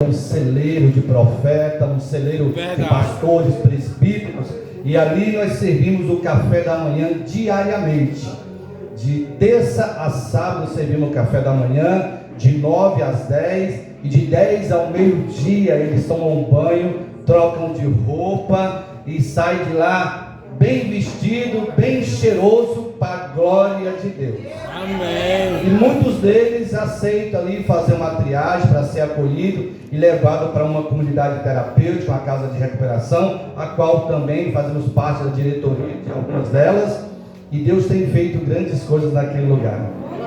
um celeiro de profeta, um celeiro de pastores, presbíteros, e ali nós servimos o café da manhã diariamente. De terça a sábado servimos o café da manhã, de 9 às 10, e de 10 ao meio-dia eles tomam um banho, trocam de roupa e saem de lá bem vestido, bem cheiroso, para a glória de Deus. Amém. E muitos deles aceitam ali fazer uma triagem para ser acolhido e levado para uma comunidade terapêutica, uma casa de recuperação, a qual também fazemos parte da diretoria de algumas delas, e Deus tem feito grandes coisas naquele lugar.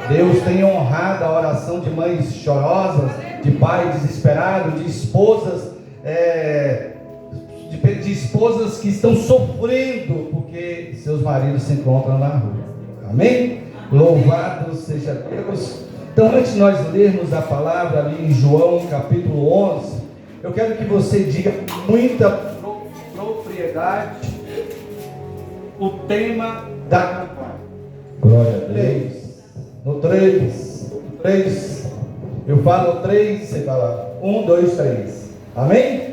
Deus tem honrado a oração de mães chorosas, de pais desesperados, de esposas de esposas que estão sofrendo porque seus maridos se encontram na rua. Amém? Louvado seja Deus. Então, antes de nós lermos a palavra ali em João capítulo 11, eu quero que você diga com muita propriedade o tema da campanha. Glória a Deus. No 3, eu falo 3, você fala 1, 2, 3. Amém?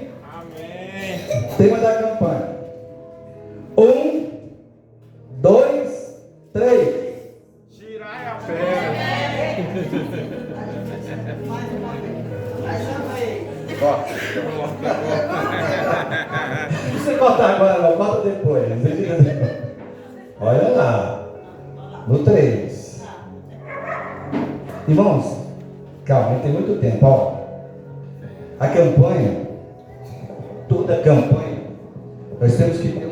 Tema da campanha. 1, 2, 3. Tirai a pedra. Não precisa cortar agora, não, corta depois. Olha lá. No 3. Irmãos, calma, tem muito tempo. Ó. A campanha, toda campanha, nós temos que ter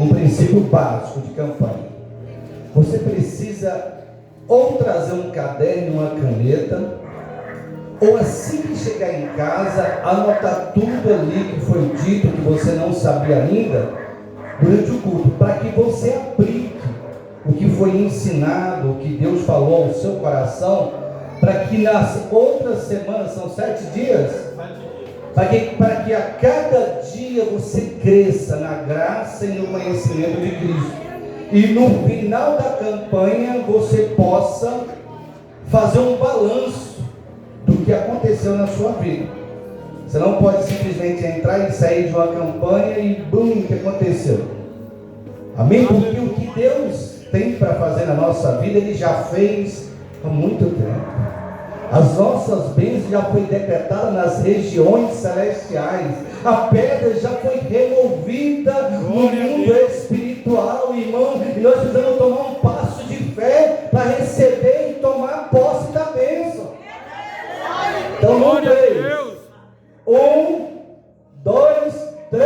um princípio básico de campanha. Você precisa ou trazer um caderno e uma caneta, ou assim que chegar em casa, anotar tudo ali que foi dito, que você não sabia ainda, durante o culto, para que você aplique o que foi ensinado, o que Deus falou ao seu coração, para que nas outras semanas, são 7 dias, para que a cada dia você cresça na graça e no conhecimento de Cristo. E no final da campanha você possa fazer um balanço do que aconteceu na sua vida. Você não pode simplesmente entrar e sair de uma campanha e bum, o que aconteceu. Amém? Porque o que Deus tem para fazer na nossa vida, Ele já fez há muito tempo. As nossas bênçãos já foi decretada nas regiões celestiais. A pedra já foi removida no mundo espiritual, irmão. E nós precisamos tomar um passo de fé para receber e tomar posse da bênção. Então, no 3. 1, 2, 3.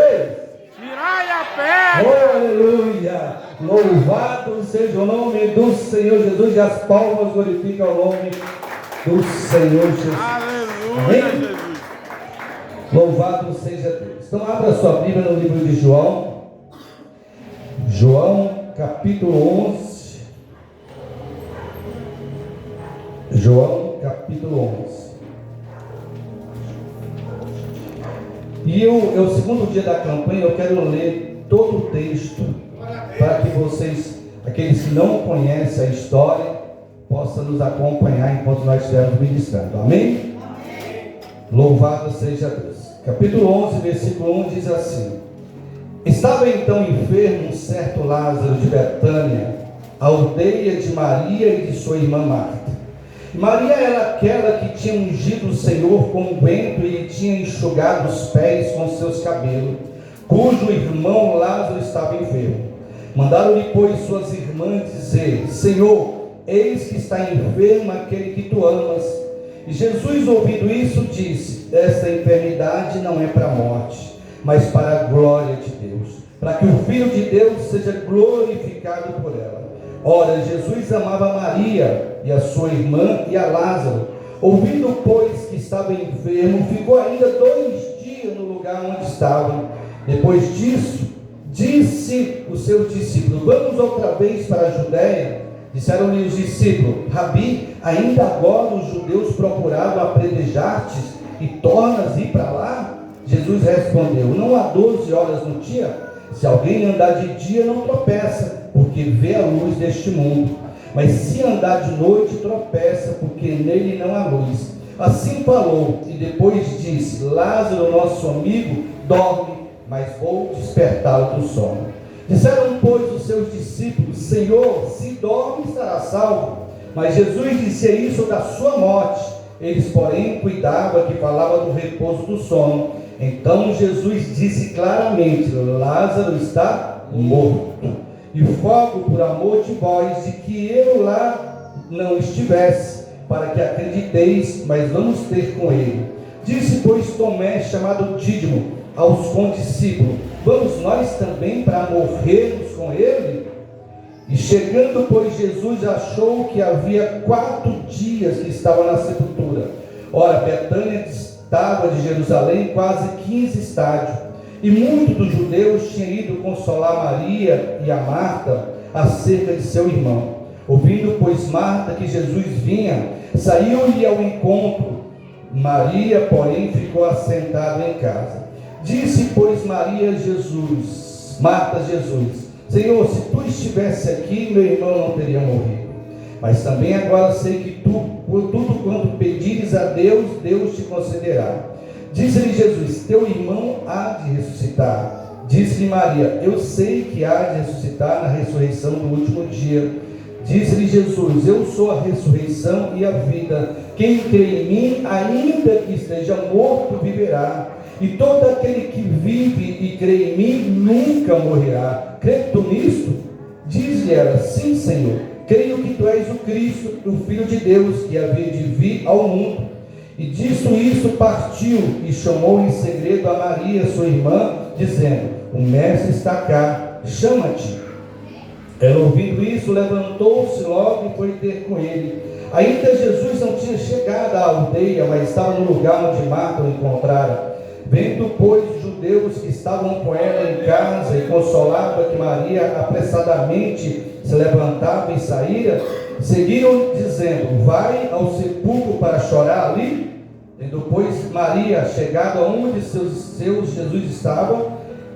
Tirai a pedra. Oh, aleluia. Louvado seja o nome do Senhor Jesus. E as palmas glorificam o nome do Senhor Jesus. Aleluia, Amém? Jesus. Louvado seja Deus. Então abra sua Bíblia no livro de João. João capítulo 11. João capítulo 11. E é o segundo dia da campanha. Eu quero ler todo o texto para que vocês, aqueles que não conhecem a história, possa nos acompanhar enquanto nós estivermos ministrando. Amém? Amém? Louvado seja Deus. Capítulo 11, versículo 1 diz assim: Estava então enfermo um certo Lázaro de Betânia, aldeia de Maria e de sua irmã Marta. Maria era aquela que tinha ungido o Senhor com unguento e lhe tinha enxugado os pés com seus cabelos, cujo irmão Lázaro estava enfermo. Mandaram-lhe, pois, suas irmãs dizer: Senhor, eis que está enfermo aquele que tu amas. E Jesus, ouvindo isso, disse: Esta enfermidade não é para a morte, mas para a glória de Deus, para que o Filho de Deus seja glorificado por ela. Ora, Jesus amava Maria e a sua irmã e a Lázaro. Ouvindo, pois, que estava enfermo, ficou ainda 2 dias no lugar onde estavam. Depois disso, disse os seus discípulos: Vamos outra vez para a Judéia. Disseram-lhe os discípulos: Rabi, ainda agora os judeus procuravam apedrejar-te e tornas ir para lá? Jesus respondeu: Não há 12 horas no dia? Se alguém andar de dia, não tropeça, porque vê a luz deste mundo. Mas se andar de noite, tropeça, porque nele não há luz. Assim falou, e depois disse: Lázaro, nosso amigo, dorme, mas vou despertá-lo do sono. Disseram, pois, os seus discípulos: Senhor, se dorme, estará salvo. Mas Jesus disse isso da sua morte. Eles, porém, cuidavam que falava do repouso do sono. Então Jesus disse claramente: Lázaro está morto. E fogo por amor de vós, de que eu lá não estivesse, para que acrediteis, mas vamos ter com ele. Disse, pois, Tomé, chamado Dídimo, aos condiscípulos: Vamos nós também para morrermos com ele? E chegando, pois, Jesus achou que havia 4 dias que estava na sepultura. Ora, Betânia estava de Jerusalém quase 15 estádios, e muitos dos judeus tinham ido consolar Maria e a Marta acerca de seu irmão. Ouvindo, pois, Marta que Jesus vinha, saiu-lhe ao encontro. Maria, porém, ficou assentada em casa. Disse, pois, Marta a Jesus: Senhor, se tu estivesse aqui, meu irmão não teria morrido. Mas também agora sei que tu, por tudo quanto pedires a Deus, Deus te concederá. Disse-lhe Jesus: Teu irmão há de ressuscitar. Disse-lhe Maria: Eu sei que há de ressuscitar na ressurreição do último dia. Disse-lhe Jesus: Eu sou a ressurreição e a vida. Quem crê em mim, ainda que esteja morto, viverá. E todo aquele que vive e crê em mim nunca morrerá. Crê tu nisto? Diz-lhe ela: Sim, Senhor. Creio que tu és o Cristo, o Filho de Deus, que havia de vir ao mundo. E dito isso, partiu e chamou em segredo a Maria, sua irmã, dizendo: O mestre está cá, chama-te. Ela, ouvindo isso, levantou-se logo e foi ter com ele. Ainda Jesus não tinha chegado à aldeia, mas estava no lugar onde Marta o encontrara. Vendo, pois, os judeus que estavam com ela em casa e consolava que Maria apressadamente se levantava e saíra, seguiram dizendo: Vai ao sepulcro para chorar ali? Tendo, pois, Maria chegado aonde seus Jesus estava,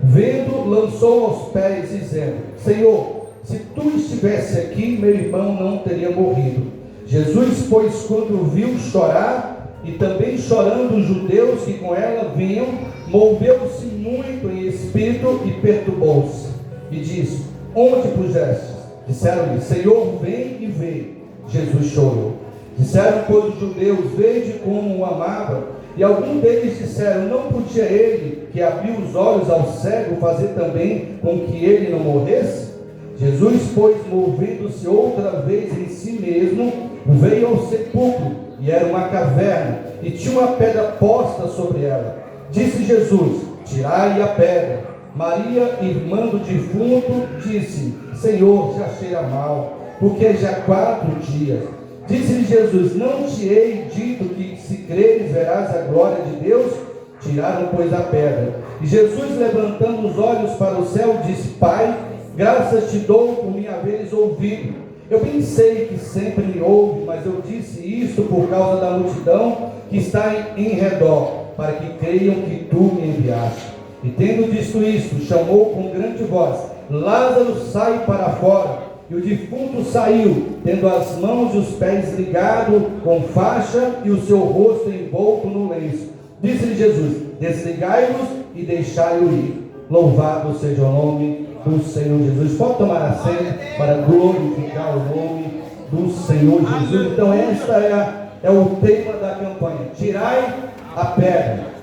vendo, lançou aos pés, dizendo: Senhor, se tu estivesse aqui, meu irmão não teria morrido. Jesus, pois, quando viu chorar, e também chorando os judeus que com ela vinham, moveu-se muito em espírito e perturbou-se. E disse: Onde puseste? Disseram-lhe: Senhor, vem e vê. Jesus chorou. Disseram, pois, os judeus: Vede como o amava. E alguns deles disseram: Não podia ele, que abriu os olhos ao cego, fazer também com que ele não morresse? Jesus, pois, movendo-se outra vez em si mesmo, veio ao sepulcro. E era uma caverna, e tinha uma pedra posta sobre ela. Disse Jesus: Tirai a pedra. Maria, irmã do defunto, disse: Senhor, já cheira mal, porque já 4 dias. Disse-lhe Jesus: Não te hei dito que, se creres, verás a glória de Deus? Tiraram, pois, a pedra. E Jesus, levantando os olhos para o céu, disse: Pai, graças te dou por me haveres ouvido. Eu pensei que sempre me ouve, mas eu disse isto por causa da multidão que está em redor, para que creiam que tu me enviaste. E tendo dito isto, chamou com grande voz: Lázaro, sai para fora. E o defunto saiu, tendo as mãos e os pés ligados com faixa e o seu rosto envolto no lenço. Disse-lhe Jesus: Desligai-los e deixai-o ir. Louvado seja o nome do Senhor Jesus. Pode tomar assento para glorificar o nome do Senhor Jesus. Então esta é o tema da campanha: tirai a pedra.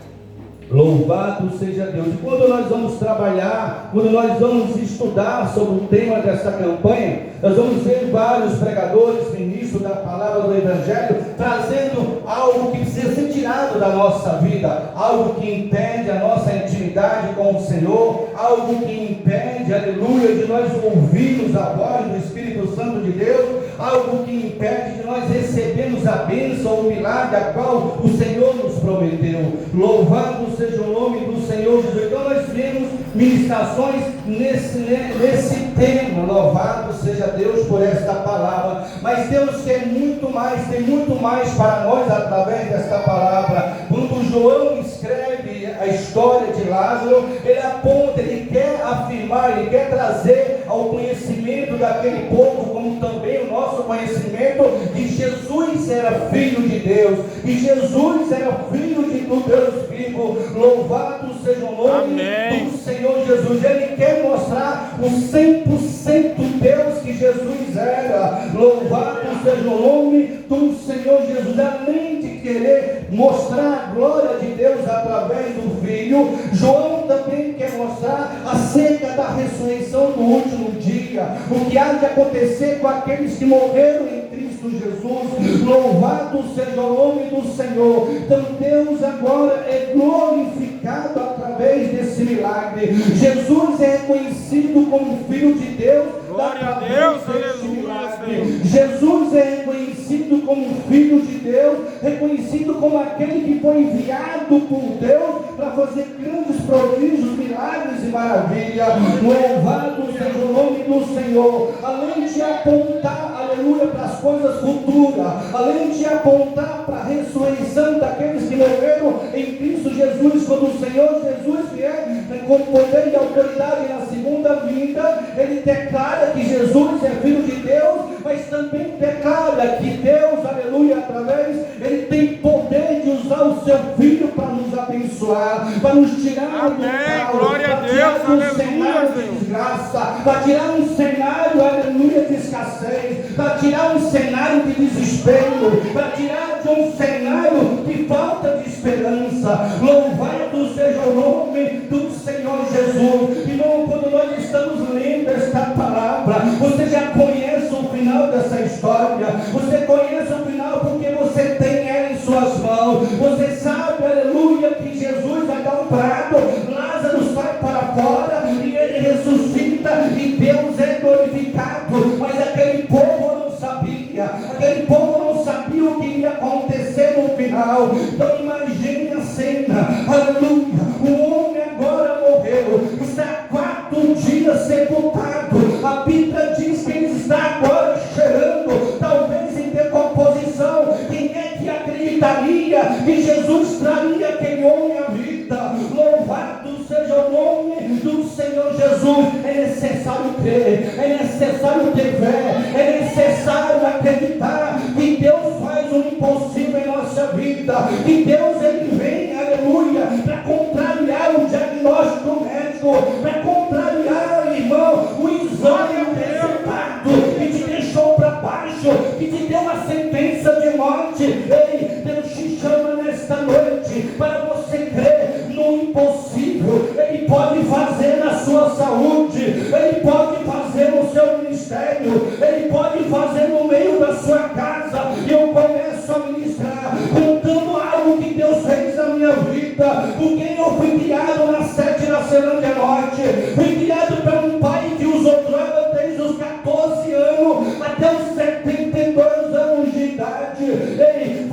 Louvado seja Deus. E quando nós vamos trabalhar, quando nós vamos estudar sobre o tema desta campanha, nós vamos ver vários pregadores, ministros da palavra do Evangelho, trazendo algo que precisa ser tirado da nossa vida, algo que impede a nossa intimidade com o Senhor, algo que impede, aleluia, de nós ouvirmos a voz do Espírito Santo de Deus, algo que impede de nós recebermos a bênção, o milagre, a qual o Senhor nos prometeu. Louvado seja o nome do Senhor Jesus. Então nós vemos ministrações nesse tema. Louvado seja Deus por esta palavra. Mas Deus quer muito mais, tem muito mais para nós através desta palavra. Quando João escreve a história de Lázaro, ele aponta, ele quer afirmar, ele quer trazer ao conhecimento daquele povo, como também o nosso conhecimento, de Jesus Jesus era Filho de Deus, e Jesus era Filho do Deus vivo. Louvado seja o nome do Senhor Jesus. Ele quer mostrar o 100% Deus que Jesus era. Louvado seja o nome do Senhor Jesus. Além de querer mostrar a glória de Deus através do Filho, João também quer mostrar acerca da ressurreição do último dia, o que há de acontecer com aqueles que morreram em Cristo Jesus. Louvado seja o nome do Senhor. Então Deus agora é glorificado através desse milagre. Jesus é reconhecido como Filho de Deus. Glória a Deus, aleluia, Senhor. Jesus é reconhecido como Filho de Deus, reconhecido como aquele que foi enviado por Deus para fazer grandes prodígios, milagres e maravilhas. Louvado seja o nome do Senhor. Além de apontar, aleluia, para as coisas futuras, além de apontar para a ressurreição daqueles que morreram em Cristo Jesus, quando o Senhor Jesus vier com poder e autoridade na segunda vinda, ele declara que Jesus é Filho de Deus, mas também declara que Deus, aleluia, através, ele tem poder de usar o seu Filho para nos abençoar, para nos tirar do caos, para tirar um cenário de desgraça, para tirar um cenário, aleluia, de escassez, para tirar um cenário de desespero, para tirar de um cenário de falta de esperança. Louvado seja o nome do Senhor Jesus. Irmão, quando nós estamos lendo esta palavra, você já conhece o final dessa história, você conhece o final porque você tem ela em suas mãos. Você sabe, aleluia, que Jesus vai dar um prato, Lázaro sai para fora e ele ressuscita e Deus é glorificado. Mas aquele povo não sabia, aquele povo não sabia o que ia acontecer no final. Então imagine a cena, aleluia, o homem agora morreu, está há 4 dias sepultado. A Bíblia diz que ele está agora cheirando, talvez em decomposição. Quem é que acreditaria que Jesus traria aquele homem à vida? Louvado seja o nome do Senhor Jesus. É necessário crer, é necessário ter fé, é necessário acreditar que Deus faz o impossível em nossa vida, que Deus ele vem, aleluia, para contrariar o diagnóstico médico, para contrariar, irmão, o exame, o resultado que te deixou para baixo, que te deu uma sentença de morte. Ei, Deus te chama nesta noite para você crer no impossível. Ele pode fazer na sua saúde, ele pode fazer no seu ministério, ele pode fazer no meio da sua casa. E eu começo a ministrar contando algo que Deus fez na minha vida, porque eu fui criado na 7 na Ceilândia Norte, fui criado por um pai que usou droga desde os 14 anos até os 72 anos de idade. Ei,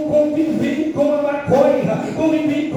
convivi com a maconha, convivi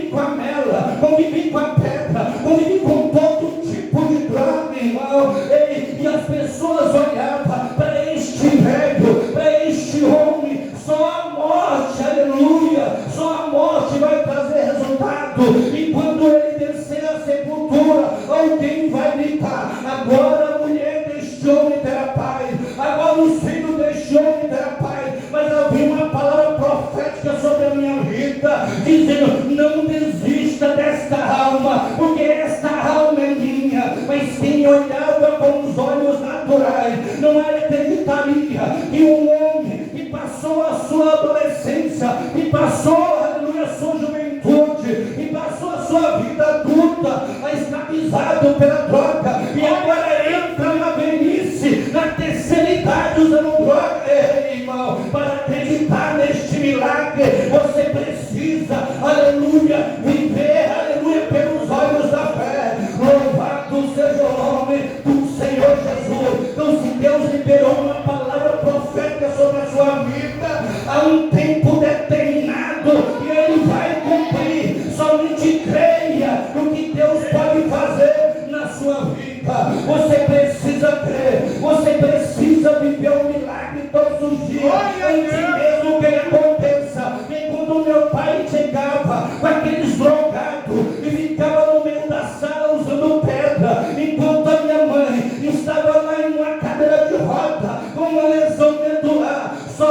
com a mela, convivi com a pedra, convivi com todo tipo de droga, irmão. Ei, e as pessoas olhavam para este velho, para este homem, só a morte, aleluia, só a morte vai trazer resultado. E quando ele descer a sepultura, alguém vai gritar: agora a mulher deste homem terá paz, agora os filhos deste homem terá paz. Mas havia uma palavra profética sobre a minha vida, dizendo: não desista desta alma, porque esta alma é minha. Mas quem olhava com os olhos naturais não acreditaria que um homem que passou a sua adolescência, que passou, aleluia, a sua juventude, que passou a sua vida adulta escravizado pela droga, e agora entra na velhice, na terceira idade usando droga. Ei, irmão, para acreditar neste milagre, você precisa, aleluia, viver, aleluia, pelos olhos da fé. Louvado seja o nome do Senhor Jesus. Então, se Deus liberou uma palavra profética sobre a sua vida, há um tempo determinado e Ele vai cumprir. Somente creia no que Deus pode fazer na sua vida. Você precisa crer, você precisa viver um milagre todos os dias, antes mesmo que ele aconteça. E quando meu pai chegava com aqueles drogados e ficava no meio da sala usando pedra, enquanto a minha mãe estava lá em uma cadeira de roda com uma lesão medular, só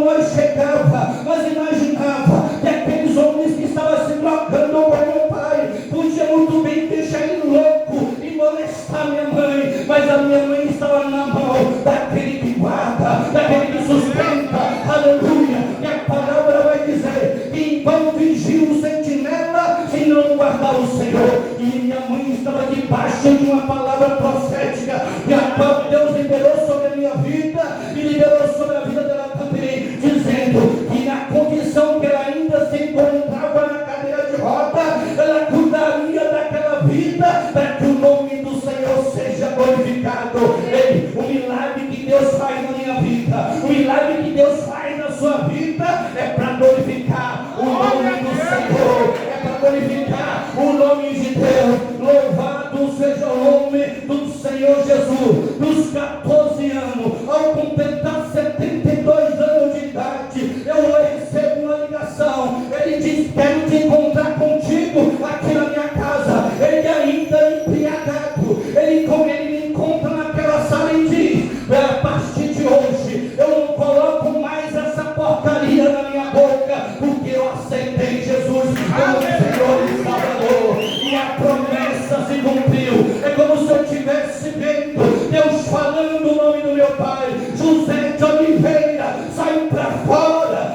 nós chegava, nós imaginava que aqueles homens que estavam se trocando com meu pai, podia muito bem deixar ele louco e molestar minha mãe, mas a minha mãe estava na mão daquele que guarda, daquele que sustenta, aleluia. E a palavra vai dizer que enquanto vigia o sentinela, se não guardar o Senhor, e minha mãe estava debaixo de uma palavra profética, e a qual Deus liberou sobre a minha vida, e liberou sobre a vida dela também, dizendo que na condição que ela ainda se encontrava na cadeira de roda, ela cuidaria daquela vida, para que o nome do Senhor seja glorificado. Ei, o milagre que Deus faz na minha vida, o milagre que Deus faz na sua vida, é para glorificar o nome do Senhor, é para glorificar o nome de Deus. Louvado seja o nome do Senhor Jesus. Dos 14 anos, ao completar 72 anos de idade, eu recebo uma ligação. Ele diz: quero te encontrar contigo aqui na minha casa. Ele ainda embriagado, ele me encontra naquela sala e diz: a partir de hoje eu não coloco mais essa porcaria na minha boca, porque eu aceitei Jesus como Senhor e Salvador, e a promessa se cumpriu. É como se eu tivesse vendo Deus falando o nome do meu pai: José de Oliveira, sai para fora,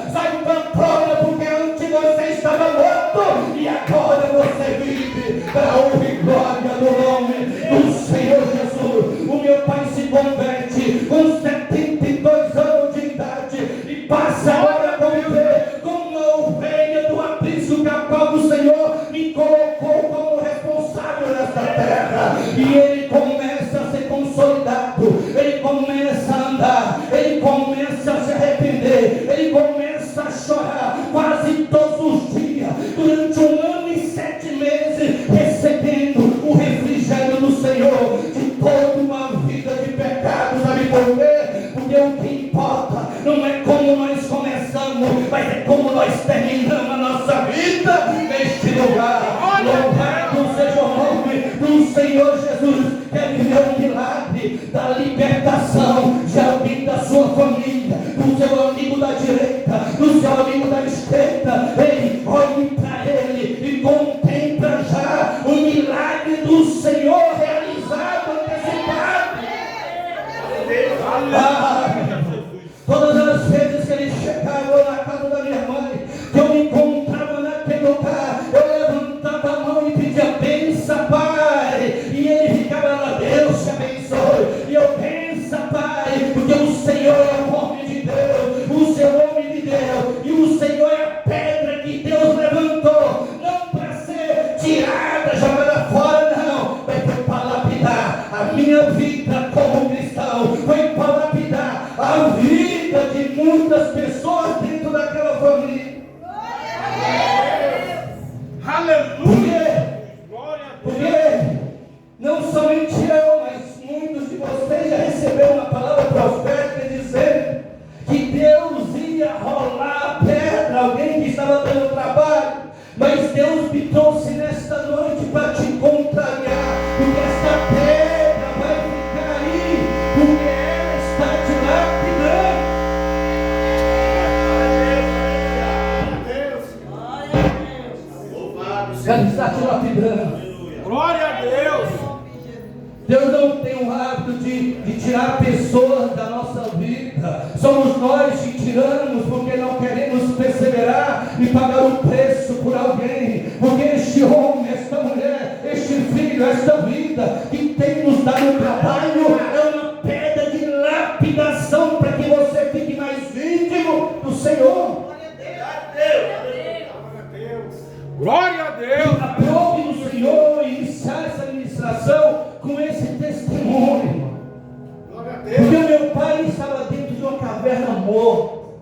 porque antes você estava morto e agora você vive para a honra e glória do nome do Senhor Jesus. O meu pai se converte com 72 anos de idade e passa agora a conviver com uma ovelha do aprisco que a qual o Senhor me colocou como responsável nesta terra. E ele começa a ser consolidado, ele começa a andar, ele começa a se arrepender, ele começa a chorar quase todos os dias, durante 1 ano e 7 meses, recebendo o refrigério do Senhor de toda uma vida de pecado. Sabe por quê? Porque o que importa não é como nós começamos, mas é como nós terminamos a nossa vida neste lugar. Louvado seja o nome do Senhor Jesus. Quer viver um milagre da libertação de alguém da sua família, do seu amigo da direita, do seu amigo da esquerda? Ei, olhe para ele e contempla já o milagre do Senhor realizado, antecipado. Todas as vezes que ele chegava na casa da minha mãe, que eu me encontrava naquele lugar, eu levantava a mão e pedia: benção, Pai. E ele ficava lá: Deus te abençoe. E eu: benção, Pai, porque o Senhor é o homem de Deus, o seu homem de Deus, e o Senhor é a pedra que Deus levantou, não para ser tirada, jogada fora, não, mas foi para lapidar a minha vida como cristão, foi para lapidar a vida de muitas pessoas dentro daquela família. Aleluia! Porque não somente eu, mas muitos de vocês já receberam uma palavra profética dizendo que Deus ia rolar a pedra, alguém que estava dando trabalho, mas Deus me trouxe nesta noite para te contrariar, porque esta pedra vai ficar aí, porque ela está te lapidando. Ela está te lapidando. Glória a Deus! Deus não tem o hábito de tirar pessoas da nossa vida. Somos nós que tiramos porque não queremos perseverar e pagar o preço por alguém. Porque este homem, esta mulher, este filho, esta vida que tem nos dado trabalho é uma pedra de lapidação para que você fique mais íntimo do Senhor. Glória a Deus! Aprove no Senhor iniciar essa administração com esse testemunho. Porque o meu pai estava dentro de uma caverna morto,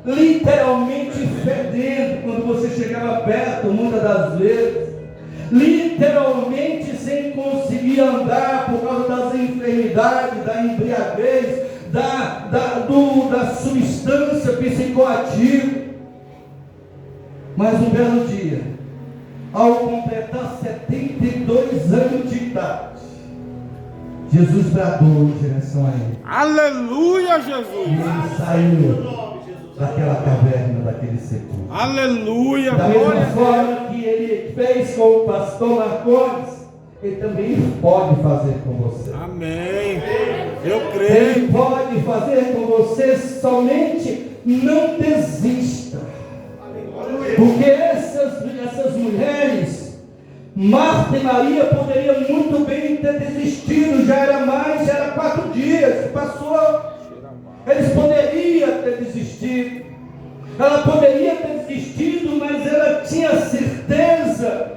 literalmente fedendo quando você chegava perto, muitas das vezes, literalmente sem conseguir andar por causa das enfermidades, da embriaguez, da substância psicoativa. Mas um belo dia, ao completar 72 anos de idade, Jesus bradou em direção a ele. Aleluia, Jesus! E ele saiu daquela caverna, daquele sepulcro. Aleluia, Da glória mesma a Deus. forma que ele fez com o pastor Marcones, ele também pode fazer com você. Amém. Eu creio. Ele pode fazer com você, somente não desista. Porque essas mulheres, Marta e Maria, poderiam muito bem ter desistido. Já era 4 dias que passou. Eles poderiam ter desistido. Ela poderia ter desistido, mas ela tinha certeza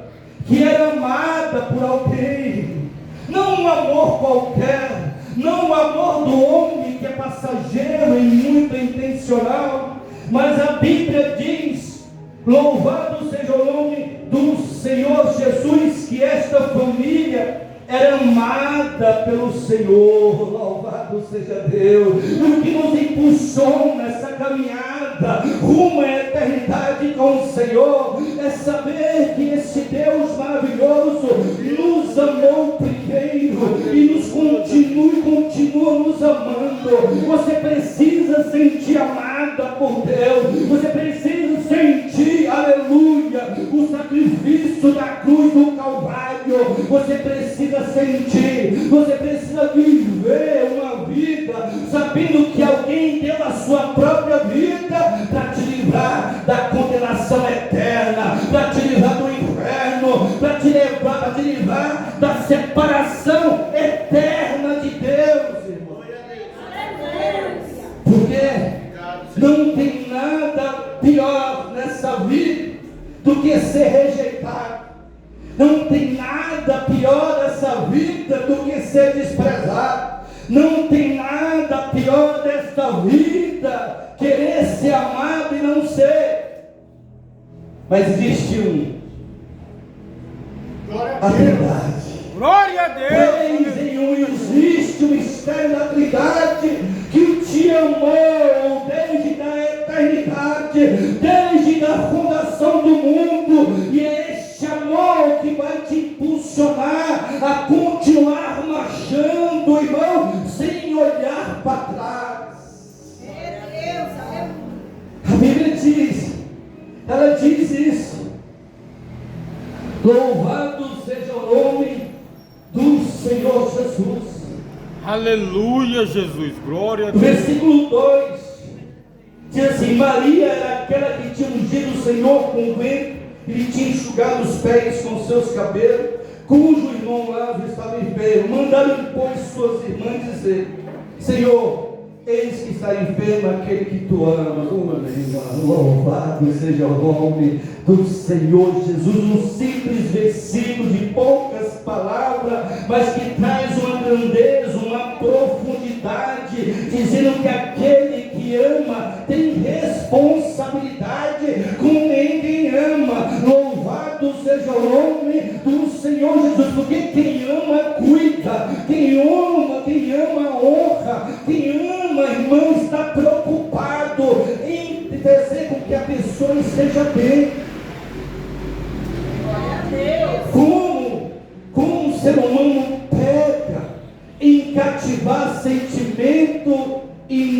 que era amada por alguém. Não um amor qualquer, não o amor do homem que é passageiro e muito intencional, mas a Bíblia diz: louvado seja o nome do Senhor Jesus, que esta família era amada pelo Senhor. Louvado seja Deus. O que nos impulsou nessa caminhada rumo à eternidade com o Senhor é saber que esse Deus maravilhoso nos amou primeiro e nos continua nos amando. Você precisa sentir amada por Deus. Você precisa sentir, aleluia, o sacrifício da cruz do Calvário. Você precisa sentir, você precisa viver uma vida sabendo que alguém deu a sua própria vida para te livrar da condenação eterna, para te livrar do inferno, para te livrar da separação eterna de Deus, irmão. Porque não tem nada pior nessa vida do que ser rejeitado. Não tem nada pior nessa vida do que ser desprezado. Não tem nada pior desta vida querer ser amado e não ser. Mas existe a Trindade. Glória a Deus. 3 em 1, existe o mistério da Trindade que te amou desde a eternidade, desde a fundação do mundo, e é este amor que vai te impulsionar a continuar marchando, irmão, sem olhar para trás. A Bíblia diz, ela diz isso: louvado seja o nome do Senhor Jesus. Aleluia, Jesus. Glória a No Deus. versículo 2 diz assim: Maria era aquela que tinha ungido o Senhor com o vento e lhe tinha enxugado os pés com seus cabelos, cujo irmão Lázaro estava enfermo. Mandaram, pois, suas irmãs dizer: Senhor, eis que está enfermo aquele que tu amas. Oh, meu irmão, louvado seja o nome do Senhor Jesus. Um simples versículo de poucas palavras, mas que traz uma grandeza, uma profundidade, dizendo que aquele que ama tem responsabilidade com quem ama. Louvado seja o nome do Senhor Jesus, porque quem ama cuida, quem ama honra, quem ama, irmão, está preocupado em fazer com que a pessoa esteja bem. Como um ser humano pega em cativar sentimento e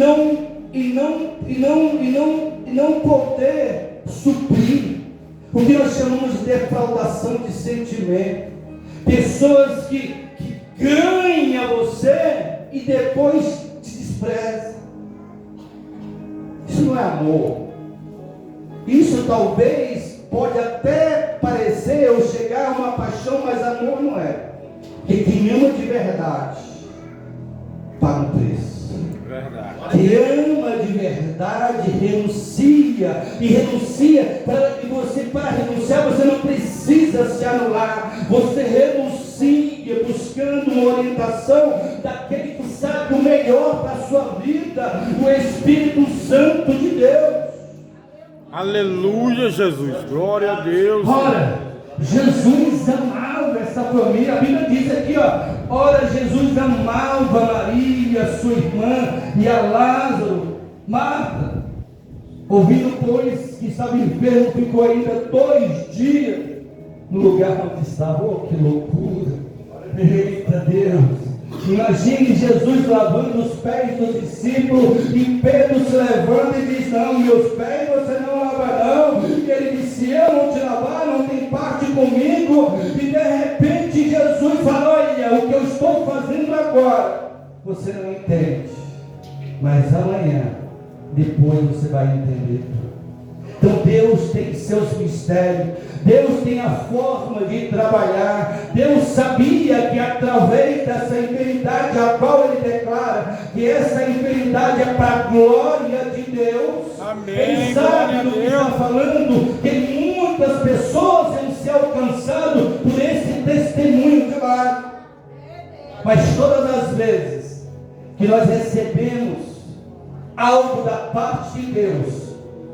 não poder suprir o que nós chamamos de defraudação de sentimento. Pessoas que ganham você e depois te desprezam. Isso não é amor. Isso talvez pode até parecer ou chegar a uma paixão, mas amor não é. Porque quem ama de verdade paga um preço. Verdade. Quem ama de verdade renuncia. E renuncia para renunciar você não precisa se anular. Você renuncia buscando uma orientação daquele que sabe o melhor para a sua vida, o Espírito Santo de Deus. Aleluia, Jesus. Glória a Deus. Ora, Jesus amava essa família. A Bíblia diz aqui, ora, Jesus amava Maria, sua irmã, e a Lázaro. Marta, ouvindo, pois, que estava enfermo, ficou ainda 2 dias no lugar onde estava. Oh, que loucura! Eita Deus! Imagine Jesus lavando os pés dos discípulos e Pedro se levanta e diz: não, meus pés você não lava não. E ele disse: se eu não te lavar, não tem parte comigo. E de repente Jesus fala: olha, o que eu estou fazendo agora você não entende, mas amanhã, depois você vai entender. Então Deus tem seus mistérios, Deus tem a forma de trabalhar. Deus sabia que através dessa enfermidade, a qual Ele declara que essa enfermidade é para a glória de Deus. Amém. Ele sabe do que está falando, que muitas pessoas vão ser alcançadas por esse testemunho de lá. Mas todas as vezes que nós recebemos algo da parte de Deus,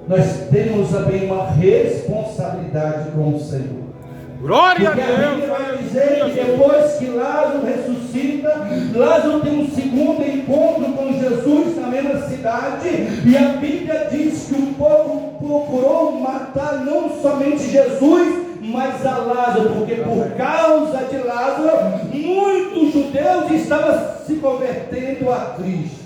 nós temos também uma responsabilidade com o Senhor. Glória Porque a Deus. a Bíblia vai dizer que depois que Lázaro ressuscita, Lázaro tem um segundo encontro com Jesus na mesma cidade, e a Bíblia diz que o povo procurou matar não somente Jesus, mas a Lázaro, porque por causa de Lázaro, muitos judeus estavam se convertendo a Cristo.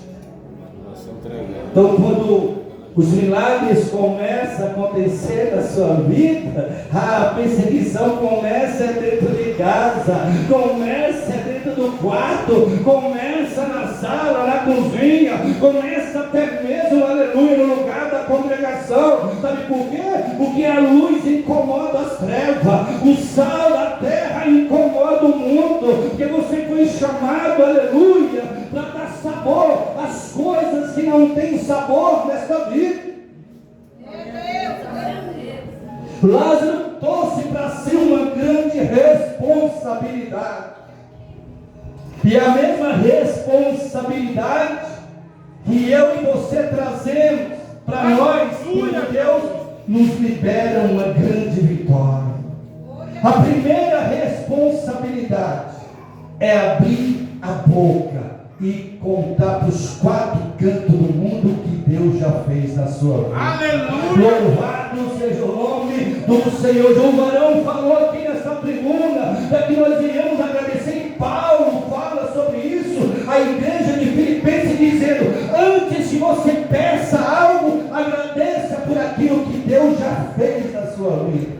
Então, quando os milagres começam a acontecer na sua vida, a perseguição começa dentro de casa, começa dentro do quarto, começa na sala, na cozinha, começa até mesmo, aleluia, no lugar da congregação. Sabe por quê? Porque a luz incomoda as trevas, o sal da terra incomoda o mundo, porque você foi chamado, aleluia, para dar sabor às coisas que não têm sabor nesta vida. Lázaro trouxe para si uma grande responsabilidade, e a mesma responsabilidade que eu e você trazemos para nós, quando Deus nos libera uma grande vitória. A primeira responsabilidade é abrir a boca e contar para os quatro cantos do mundo o que Deus já fez na sua vida. Aleluia! Louvado seja o nome do Senhor. O varão falou aqui nessa tribuna que nós iríamos agradecer, e Paulo fala sobre isso, a igreja de Filipenses, dizendo: antes que você peça algo, agradeça por aquilo que Deus já fez na sua vida.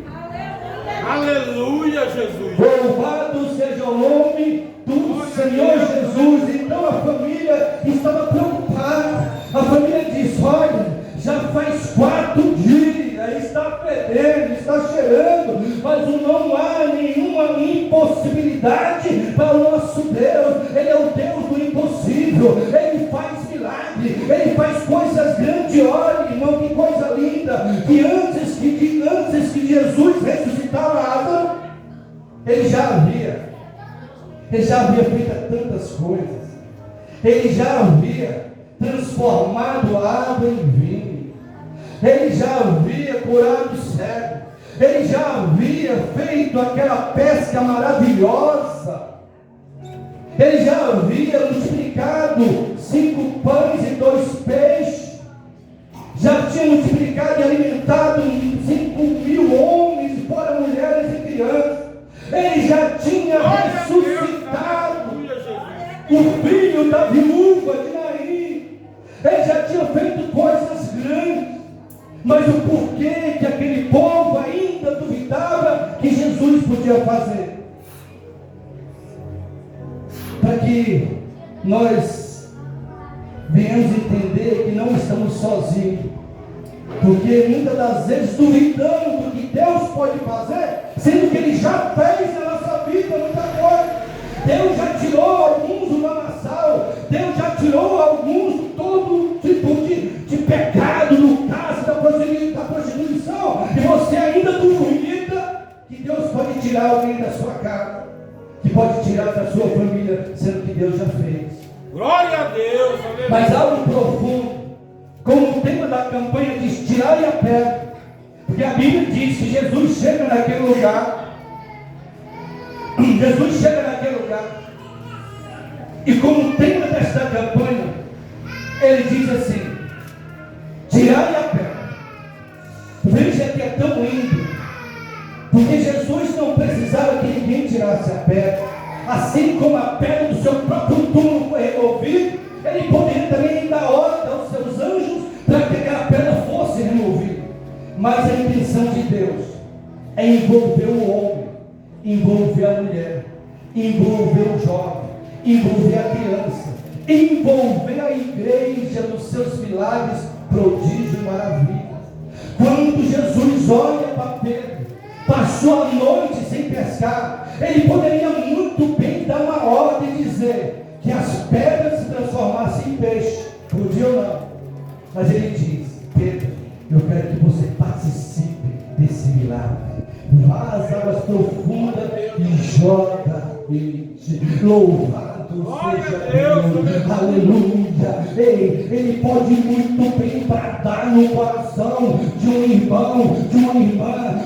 Aleluia, Jesus! Louvado seja o nome do Senhor Jesus. Então a família estava preocupada. A família disse: olha, já faz 4 dias, está fedendo, está cheirando, mas não há nenhuma impossibilidade para o nosso Deus. Ele é o Deus do impossível, Ele faz milagre, Ele faz coisas grandiosas, irmão, que coisa linda, que antes que Jesus ressuscitar Lázaro, Ele já havia feito tantas coisas, Ele já havia transformado a água em vinho, Ele já havia curado o cego, Ele já havia feito aquela pesca maravilhosa, Ele já havia multiplicado 5 pães e 2 peixes, já tinha multiplicado e alimentado 5.000 homens, fora mulheres e crianças. Ele já tinha ressuscitado o filho da viúva de Naim. Ele já tinha feito coisas grandes. Mas o porquê que aquele povo ainda duvidava que Jesus podia fazer? Para que nós venhamos entender que não estamos sozinhos. Porque muitas das vezes duvidamos do que Deus pode fazer, sendo que Ele já fez na nossa vida muita coisa. Deus já tirou alguns do lamaçal, Deus já tirou alguns de todo tipo de pecado, no caso da prostituição, e você ainda duvida que Deus pode tirar alguém da sua casa, que pode tirar da sua família, sendo que Deus já fez. Glória a Deus! Aleluia. Mas algo profundo, como o tema da campanha diz: tirai a pedra, porque a Bíblia diz que Jesus chega naquele lugar, e como tema desta campanha, ele diz assim: tirai a pedra. Veja que é tão lindo, porque Jesus não precisava que ninguém tirasse a pedra, assim como a pedra do seu próprio túmulo Mas a intenção de Deus é envolver o homem, envolver a mulher, envolver o jovem, envolver a criança, envolver a igreja nos seus milagres, prodígio e maravilha. Quando Jesus olha para Pedro, passou a noite sem pescar, ele poderia muito bem dar uma ordem e dizer que as pedras se transformassem em peixe. Podia ou não? Mas ele diz: Pedro, eu quero que você participe desse milagre. Vá às águas profundas e joga peixe. Louvado seja Deus. Aleluia. Ei, ele pode muito bem bradar no coração de um irmão, de uma irmã,